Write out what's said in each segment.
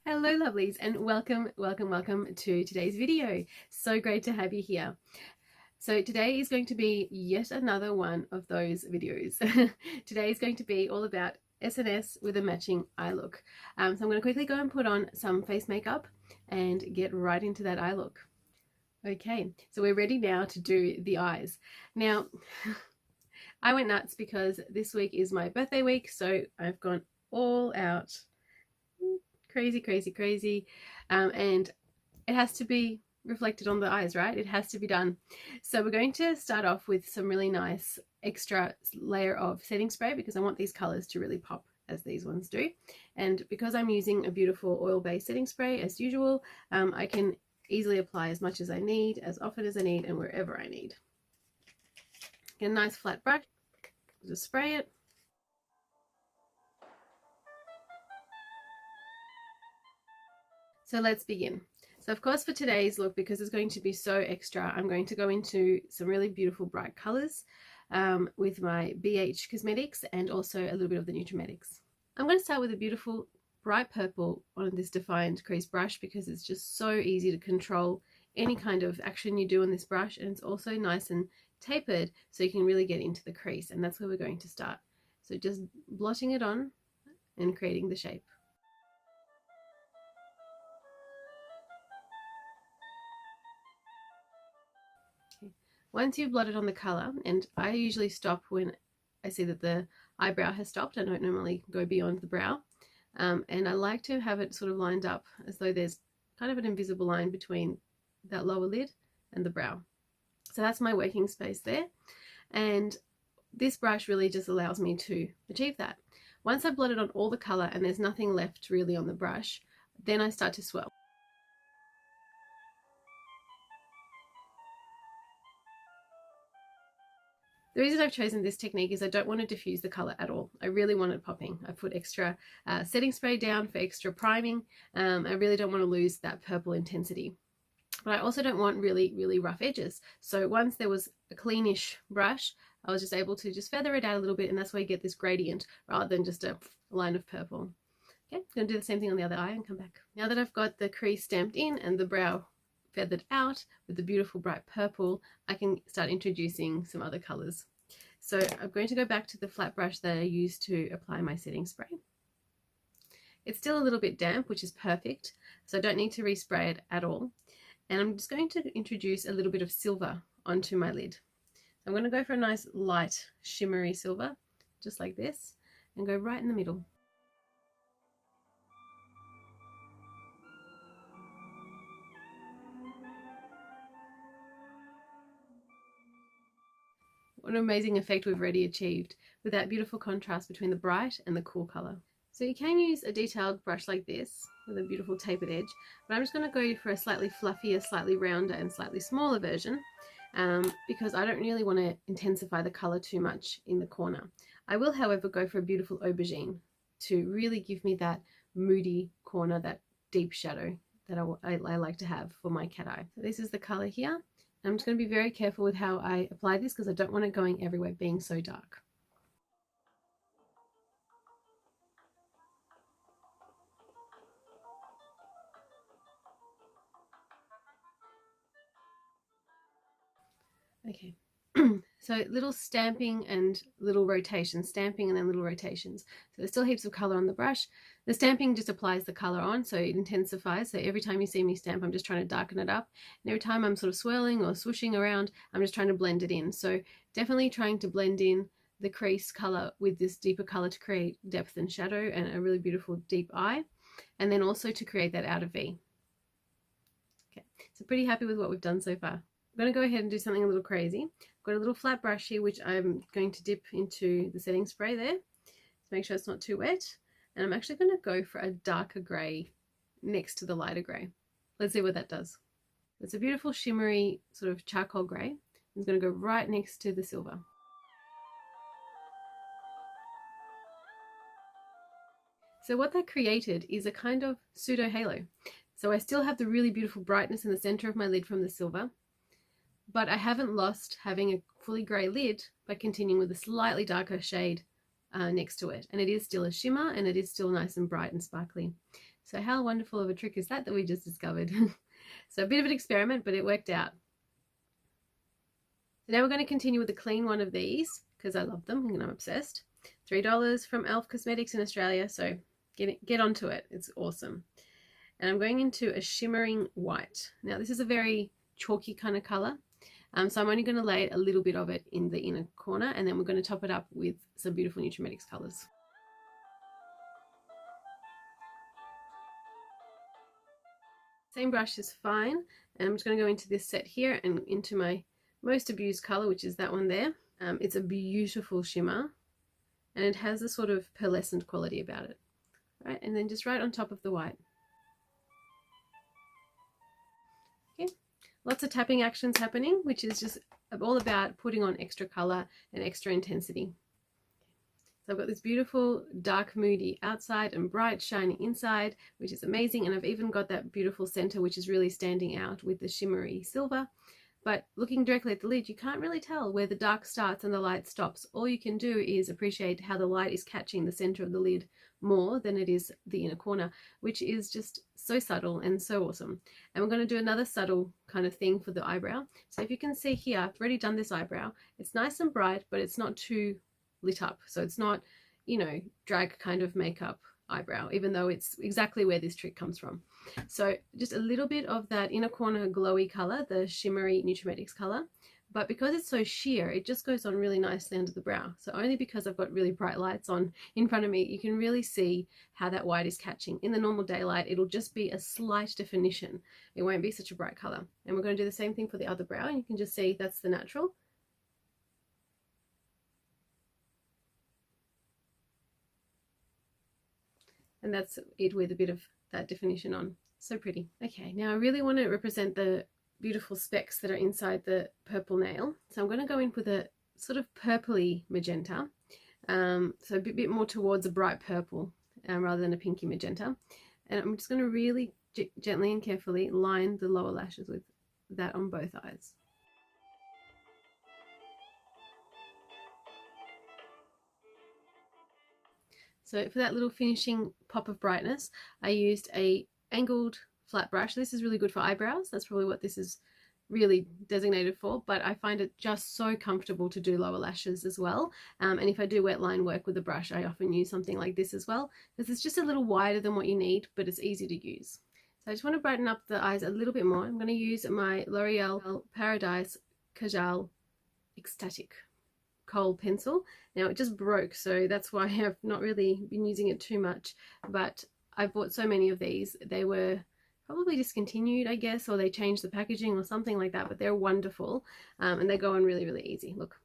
Hello lovelies, and welcome to today's video. So great to have you here. So today is going to be yet another one of those videos. Today is going to be all about SNS with a matching eye look. So I'm going to quickly go and put on some face makeup and get right into that eye look. Okay, so we're ready now to do the eyes. Now, I went nuts because this week is my birthday week, so I've gone all out. Crazy, and it has to be reflected on the eyes, right? It has to be done. So we're going to start off with some really nice extra layer of setting spray because I want these colors to really pop as these ones do. And because I'm using a beautiful oil-based setting spray as usual, I can easily apply as much as I need, as often as I need, and wherever I need. Get a nice flat brush, just spray it. So let's begin. So of course for today's look, because it's going to be so extra, I'm going to go into some really beautiful bright colors with my BH Cosmetics and also a little bit of the Nutrimetics. I'm going to start with a beautiful bright purple on this defined crease brush because it's just so easy to control any kind of action you do on this brush, and it's also nice and tapered so you can really get into the crease, and that's where we're going to start. So just blotting it on and creating the shape. Once you've blotted on the color, and I usually stop when I see that the eyebrow has stopped. I don't normally go beyond the brow, and I like to have it sort of lined up as though there's kind of an invisible line between that lower lid and the brow. So that's my working space there, and this brush really just allows me to achieve that. Once I've blotted on all the color and there's nothing left really on the brush, then I start to swirl. The reason I've chosen this technique is I don't want to diffuse the color at all. I really want it popping. I put extra setting spray down for extra priming. I really don't want to lose that purple intensity. But I also don't want really rough edges. So once there was a cleanish brush, I was just able to just feather it out a little bit, and that's why you get this gradient rather than just a line of purple. Okay, I'm going to do the same thing on the other eye and come back. Now that I've got the crease stamped in and the brow feathered out with the beautiful bright purple, I can start introducing some other colors. So I'm going to go back to the flat brush that I used to apply my setting spray. It's still a little bit damp, which is perfect, so I don't need to respray it at all. And I'm just going to introduce a little bit of silver onto my lid. I'm going to go for a nice light shimmery silver, just like this, and go right in the middle. What an amazing effect we've already achieved with that beautiful contrast between the bright and the cool color. So you can use a detailed brush like this with a beautiful tapered edge, but I'm just going to go for a slightly fluffier, slightly rounder and slightly smaller version because I don't really want to intensify the color too much in the corner. I will, however, go for a beautiful aubergine to really give me that moody corner, that deep shadow that I like to have for my cat eye. So this is the color here. I'm just going to be very careful with how I apply this because I don't want it going everywhere being so dark. Okay, so little stamping and little rotations, stamping and then little rotations. So there's still heaps of color on the brush. The stamping just applies the color on, so it intensifies. So every time you see me stamp, I'm just trying to darken it up. And every time I'm sort of swirling or swooshing around, I'm just trying to blend it in. So definitely trying to blend in the crease color with this deeper color to create depth and shadow and a really beautiful deep eye. And then also to create that outer V. Okay, so pretty happy with what we've done so far. I'm going to go ahead and do something a little crazy. I've got a little flat brush here which I'm going to dip into the setting spray there to make sure it's not too wet, and I'm actually going to go for a darker grey next to the lighter grey. Let's see what that does. It's a beautiful shimmery sort of charcoal grey. It's going to go right next to the silver. So what that created is a kind of pseudo halo. So I still have the really beautiful brightness in the center of my lid from the silver, but I haven't lost having a fully grey lid by continuing with a slightly darker shade next to it. And it is still a shimmer, and it is still nice and bright and sparkly. So how wonderful of a trick is that we just discovered? So a bit of an experiment, but it worked out. So now we're going to continue with a clean one of these because I love them and I'm obsessed. $3 from Elf Cosmetics in Australia, so get onto it. It's awesome. And I'm going into a shimmering white. Now this is a very chalky kind of color, so I'm only going to lay a little bit of it in the inner corner, and then we're going to top it up with some beautiful Nutrimetics colors. Same brush is fine, and I'm just going to go into this set here and into my most abused color, which is that one there. It's a beautiful shimmer, and it has a sort of pearlescent quality about it. Right, and then just right on top of the white. Okay, lots of tapping actions happening, which is just all about putting on extra color and extra intensity. So I've got this beautiful dark moody outside and bright shiny inside, which is amazing, and I've even got that beautiful center which is really standing out with the shimmery silver. But looking directly at the lid, you can't really tell where the dark starts and the light stops. All you can do is appreciate how the light is catching the center of the lid more than it is the inner corner, which is just so subtle and so awesome. And we're going to do another subtle kind of thing for the eyebrow. So if you can see here, I've already done this eyebrow. It's nice and bright, but it's not too lit up. So it's not, you know, drag kind of makeup eyebrow, even though it's exactly where this trick comes from. So just a little bit of that inner corner glowy color, the shimmery Nutrimetics color, but because it's so sheer, it just goes on really nicely under the brow. So only because I've got really bright lights on in front of me, you can really see how that white is catching. In the normal daylight, it'll just be a slight definition. It won't be such a bright color. And we're going to do the same thing for the other brow, and you can just see that's the natural. And that's it with a bit of that definition on. So pretty. Okay, now I really want to represent the beautiful specks that are inside the purple nail. So I'm going to go in with a sort of purpley magenta. So a bit more towards a bright purple rather than a pinky magenta. And I'm just going to really gently and carefully line the lower lashes with that on both eyes. So for that little finishing pop of brightness, I used a angled flat brush. This is really good for eyebrows. That's probably what this is really designated for, but I find it just so comfortable to do lower lashes as well. And if I do wet line work with a brush, I often use something like this as well, because it's just a little wider than what you need, but it's easy to use. So I just want to brighten up the eyes a little bit more. I'm going to use my L'Oreal Paradise Kajal Ecstatic Kohl pencil. Now it just broke, so that's why I've not really been using it too much, but I bought so many of these. They were probably discontinued, I guess, or they changed the packaging or something like that, but they're wonderful, and they go on really, really easy. Look.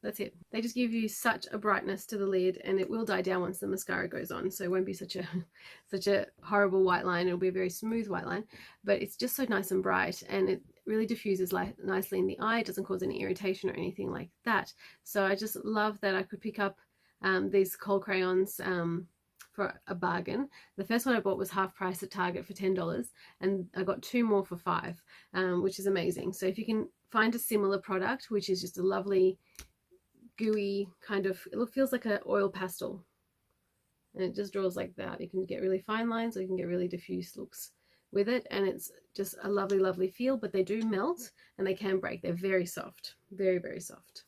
That's it. They just give you such a brightness to the lid, and it will die down once the mascara goes on, so it won't be such a horrible white line. It'll be a very smooth white line, but it's just so nice and bright, and it really diffuses nicely in the eye. It doesn't cause any irritation or anything like that. So I just love that I could pick up these kohl crayons for a bargain. The first one I bought was half price at Target for $10, and I got 2 more for $5, which is amazing. So if you can find a similar product, which is just a lovely gooey kind of, it feels like an oil pastel, and it just draws like that. You can get really fine lines, or you can get really diffuse looks with it, and it's just a lovely, lovely feel. But they do melt and they can break. They're very soft, very, very soft.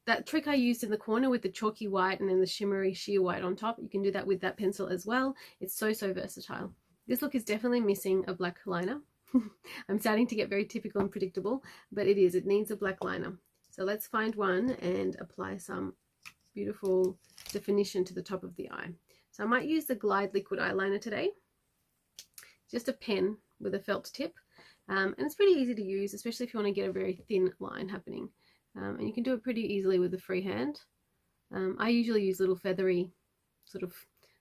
That trick I used in the corner with the chalky white and then the shimmery sheer white on top, you can do that with that pencil as well. It's so, so versatile. This look is definitely missing a black liner. I'm starting to get very typical and predictable, but it needs a black liner. So let's find one and apply some beautiful definition to the top of the eye. So I might use the Glide liquid eyeliner today. Just a pen with a felt tip, and it's pretty easy to use, especially if you want to get a very thin line happening. And you can do it pretty easily with a free hand. I usually use little feathery sort of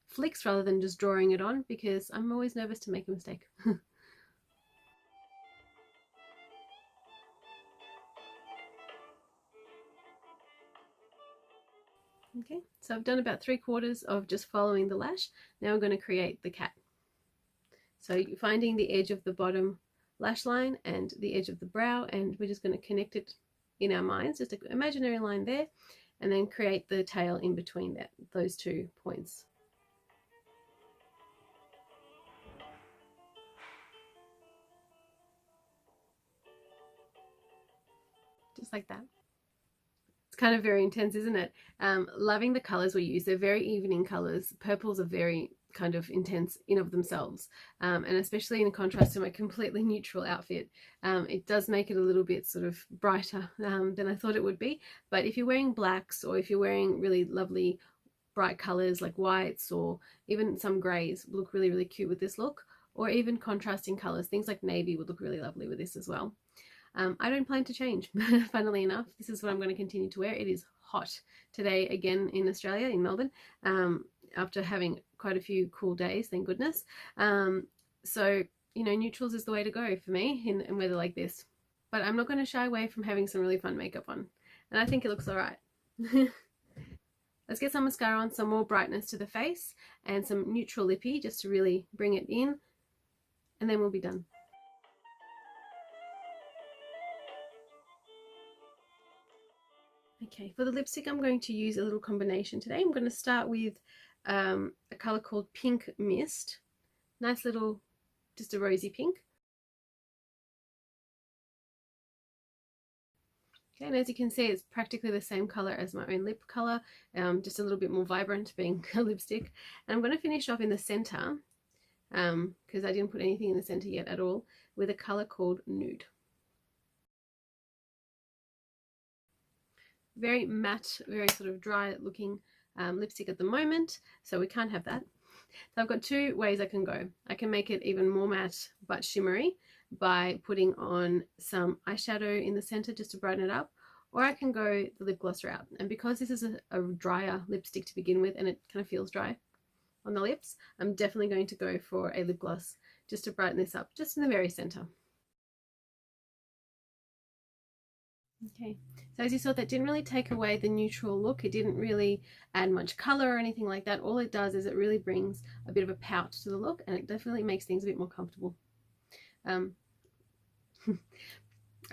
flicks rather than just drawing it on, because I'm always nervous to make a mistake. Okay, so I've done about 3/4 of just following the lash. Now I'm going to create the cat. So you're finding the edge of the bottom lash line and the edge of the brow, and we're just going to connect it in our minds, just an imaginary line there, and then create the tail in between those 2 points. Just like that. It's kind of very intense, isn't it? Loving the colors we use. They're very evening colors. Purples are very kind of intense in of themselves, and especially in contrast to my completely neutral outfit, it does make it a little bit sort of brighter than I thought it would be. But if you're wearing blacks, or if you're wearing really lovely bright colors like whites, or even some grays, look really, really cute with this look, or even contrasting colors, things like navy would look really lovely with this as well. I don't plan to change. Funnily enough, this is what I'm going to continue to wear. It is hot today again in Australia, in Melbourne, after having quite a few cool days, thank goodness. So, you know, neutrals is the way to go for me in weather like this. But I'm not going to shy away from having some really fun makeup on. And I think it looks all right. Let's get some mascara on, some more brightness to the face, and some neutral lippy just to really bring it in. And then we'll be done. Okay, for the lipstick, I'm going to use a little combination today. I'm going to start with a color called Pink Mist. Nice little, just a rosy pink. Okay, and as you can see, it's practically the same color as my own lip color, just a little bit more vibrant being a lipstick. And I'm going to finish off in the center, because I didn't put anything in the center yet at all, with a color called Nude. Very matte, very sort of dry looking lipstick at the moment, so we can't have that. So I've got 2 ways I can go. I can make it even more matte but shimmery by putting on some eyeshadow in the center just to brighten it up, or I can go the lip gloss route. And because this is a drier lipstick to begin with, and it kind of feels dry on the lips, I'm definitely going to go for a lip gloss just to brighten this up, just in the very center. Okay, so as you saw, that didn't really take away the neutral look. It didn't really add much color or anything like that. All it does is it really brings a bit of a pout to the look, and it definitely makes things a bit more comfortable. I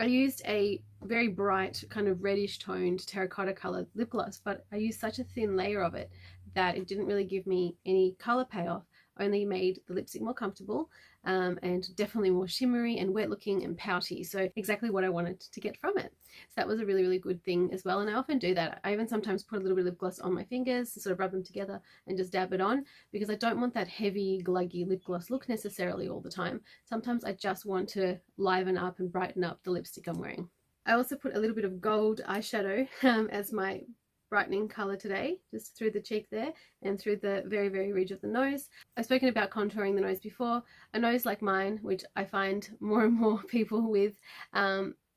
used a very bright kind of reddish toned terracotta colored lip gloss, but I used such a thin layer of it that it didn't really give me any color payoff, only made the lipstick more comfortable, and definitely more shimmery and wet looking and pouty. So exactly what I wanted to get from it. So that was a really, really good thing as well. And I often do that. I even sometimes put a little bit of lip gloss on my fingers to sort of rub them together and just dab it on, because I don't want that heavy, gluggy lip gloss look necessarily all the time. Sometimes I just want to liven up and brighten up the lipstick I'm wearing. I also put a little bit of gold eyeshadow as my brightening color today, just through the cheek there and through the very, very ridge of the nose. I've spoken about contouring the nose before. A nose like mine, which I find more and more people with,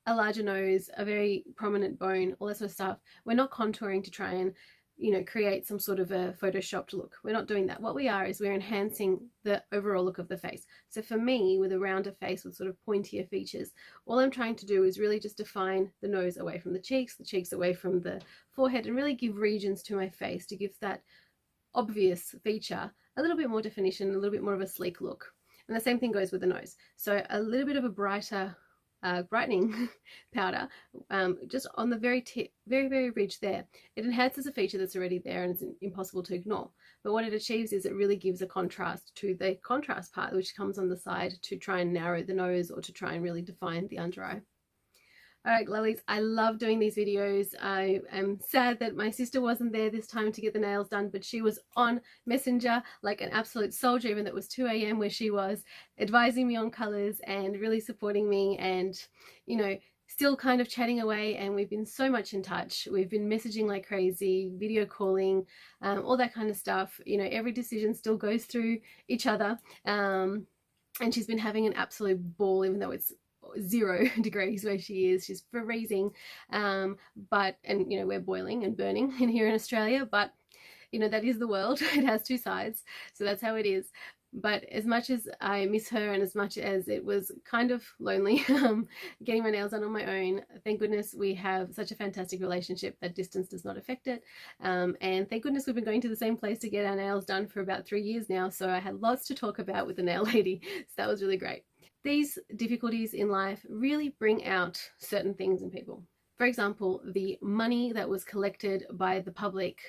a larger nose, a very prominent bone, all that sort of stuff, we're not contouring to try and, you know, create some sort of a photoshopped look. We're not doing that. What we are is we're enhancing the overall look of the face. So for me, with a rounder face with sort of pointier features, all I'm trying to do is really just define the nose away from the cheeks away from the forehead, and really give regions to my face to give that obvious feature a little bit more definition, a little bit more of a sleek look. And the same thing goes with the nose. So a little bit of a brighter brightening powder just on the very tip, very, very ridge there. It enhances a feature that's already there and it's impossible to ignore. But what it achieves is it really gives a contrast to the contrast part, which comes on the side to try and narrow the nose or to try and really define the under eye. All right, lovelies, I love doing these videos. I am sad that my sister wasn't there this time to get the nails done, but she was on Messenger like an absolute soldier, even though it was 2 a.m. where she was, advising me on colors and really supporting me, and, you know, still kind of chatting away. And we've been so much in touch. We've been messaging like crazy, video calling, all that kind of stuff. You know, every decision still goes through each other. And she's been having an absolute ball, even though it's 0 degrees where she is. She's freezing, and you know, we're boiling and burning in here in Australia, but you know, that is the world. It has 2 sides, so that's how it is. But as much as I miss her and as much as it was kind of lonely getting my nails done on my own, thank goodness we have such a fantastic relationship that distance does not affect it. And thank goodness we've been going to the same place to get our nails done for about 3 years now, so I had lots to talk about with the nail lady, so that was really great. These difficulties in life really bring out certain things in people. For example, the money that was collected by the public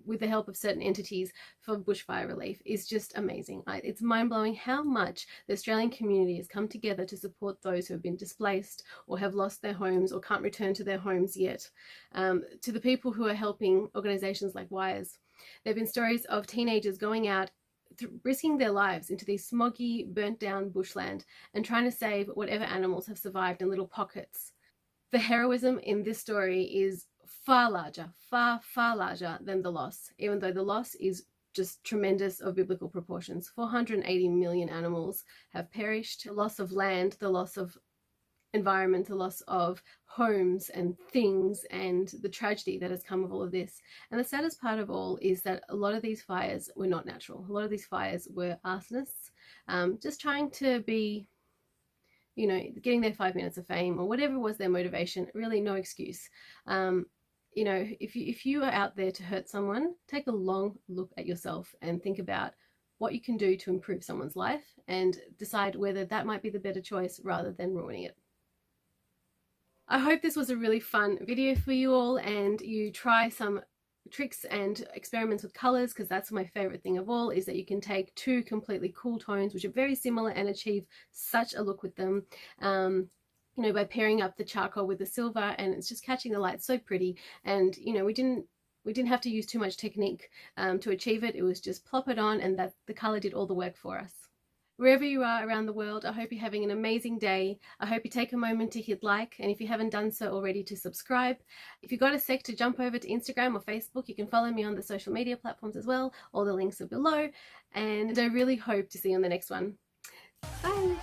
with the help of certain entities for bushfire relief is just amazing. It's mind-blowing how much the Australian community has come together to support those who have been displaced or have lost their homes or can't return to their homes yet. To the people who are helping organisations like WIRES, there have been stories of teenagers going out risking their lives into these smoggy, burnt down bushland and trying to save whatever animals have survived in little pockets. The heroism in this story is far larger, far larger than the loss, even though the loss is just tremendous of biblical proportions. 480 million animals have perished. The loss of land, the loss of environment, the loss of homes and things, and the tragedy that has come of all of this. And the saddest part of all is that a lot of these fires were not natural. A lot of these fires were arsonists, just trying to be, you know, getting their 5 minutes of fame or whatever was their motivation. Really no excuse. You know, if you are out there to hurt someone, take a long look at yourself and think about what you can do to improve someone's life and decide whether that might be the better choice rather than ruining it. I hope this was a really fun video for you all and you try some tricks and experiments with colors, because that's my favorite thing of all, is that you can take two completely cool tones which are very similar and achieve such a look with them. You know, by pairing up the charcoal with the silver, and it's just catching the light so pretty. And you know, we didn't have to use too much technique to achieve it. It was just plop it on and that the color did all the work for us. Wherever you are around the world, I hope you're having an amazing day. I hope you take a moment to hit like, and if you haven't done so already, to subscribe. If you've got a sec to jump over to Instagram or Facebook, you can follow me on the social media platforms as well. All the links are below, and I really hope to see you on the next one. Bye!